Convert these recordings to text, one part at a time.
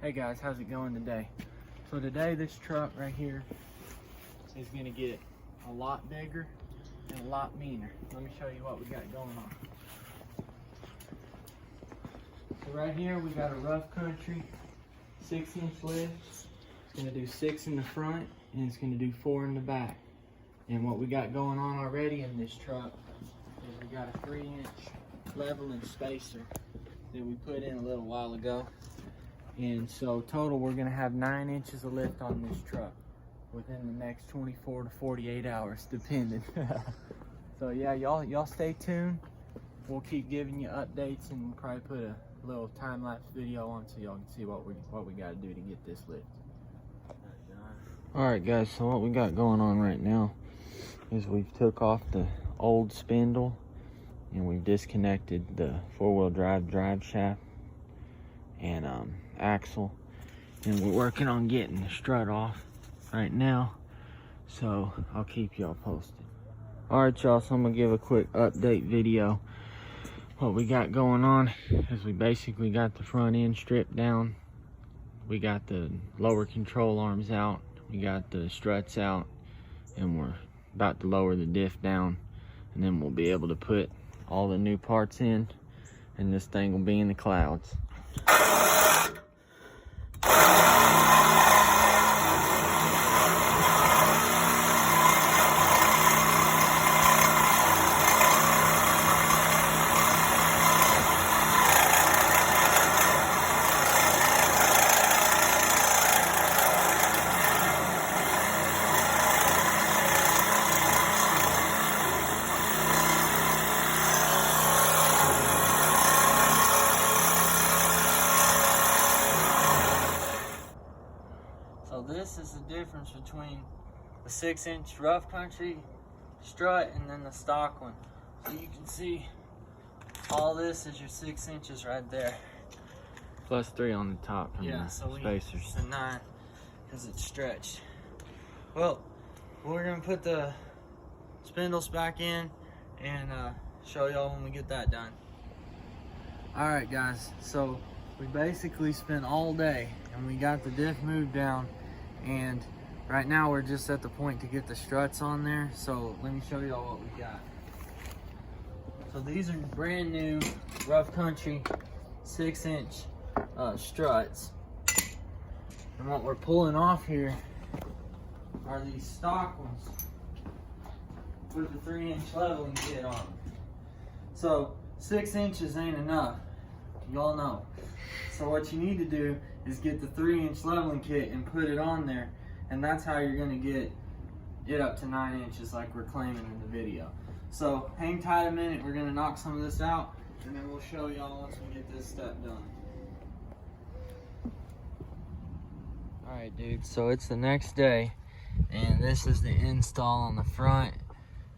Hey guys, how's it going today? So today this truck right here is gonna get a lot bigger and a lot meaner. Let me show you what we got going on. So right here we got a rough country 6-inch lift. It's gonna do 6 in the front and it's gonna do 4 in the back. And what we got going on already in this truck is we got a 3-inch leveling spacer that we put in a little while ago. And so total we're gonna have 9 inches of lift on this truck within the next 24 to 48 hours, depending. So yeah, y'all stay tuned. We'll keep giving you updates and we'll probably put a little time-lapse video on so y'all can see what we gotta do to get this lift. Alright guys, so what we got going on right now is we've took off the old spindle and we've disconnected the 4-wheel drive shaft and axle, and we're working on getting the strut off right now, so I'll keep y'all posted. Alright y'all, so I'm gonna give a quick update video. What we got going on is we basically got the front end stripped down, we got the lower control arms out, we got the struts out, and we're about to lower the diff down, and then we'll be able to put all the new parts in and this thing will be in the clouds. So this is the difference between the 6-inch rough country strut and then the stock one. So you can see all this is your 6 inches right there. Plus 3 on the top from the spacers. It's the 9 because it's stretched. Well, we're gonna put the spindles back in and show y'all when we get that done. Alright guys, so we basically spent all day and we got the diff moved down, and right now we're just at the point to get the struts on there. So let me show y'all what we got. So these are brand new rough country 6-inch struts, and what we're pulling off here are these stock ones with the 3-inch leveling kit on them. So 6 inches ain't enough, y'all know. So what you need to do is get the 3-inch leveling kit and put it on there, and that's how you're gonna get it up to 9 inches like we're claiming in the video. So hang tight a minute, we're gonna knock some of this out and then we'll show y'all once we get this step done. Alright dude, so it's the next day and this is the install on the front.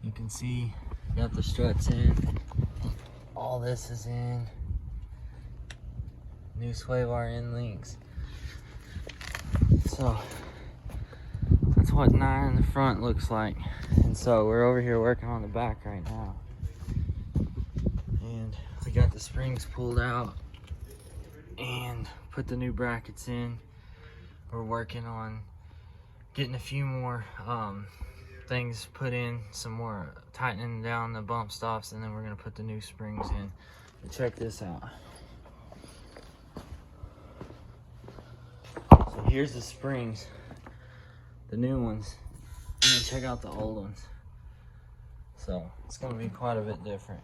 You can see got the struts in, all this is in. New sway bar end links. So that's what 9 in the front looks like. And so we're over here working on the back right now. And we got the springs pulled out and put the new brackets in. We're working on getting a few more things put in, some more tightening down the bump stops, and then we're gonna put the new springs in. And check this out. So here's the springs, the new ones, and then check out the old ones. So it's gonna be quite a bit different.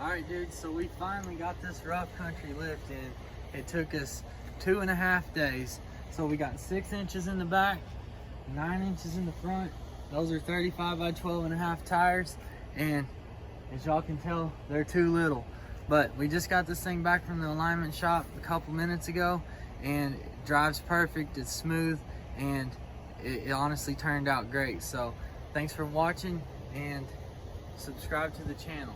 Alright dude, so we finally got this rough country lift in. It took us 2.5 days. So we got 6 inches in the back, 9 inches in the front. Those are 35 by 12.5 tires, and as y'all can tell, they're too little. But we just got this thing back from the alignment shop a couple minutes ago, and it drives perfect, it's smooth, and it honestly turned out great. So thanks for watching and subscribe to the channel.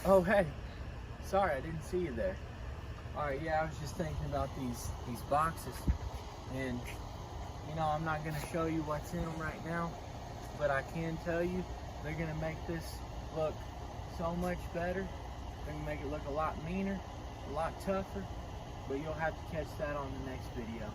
Oh hey, sorry I didn't see you there. Alright, yeah, I was just thinking about these boxes, and you know, I'm not going to show you what's in them right now, but I can tell you they're going to make this look so much better. They're going to make it look a lot meaner, a lot tougher, but you'll have to catch that on the next video.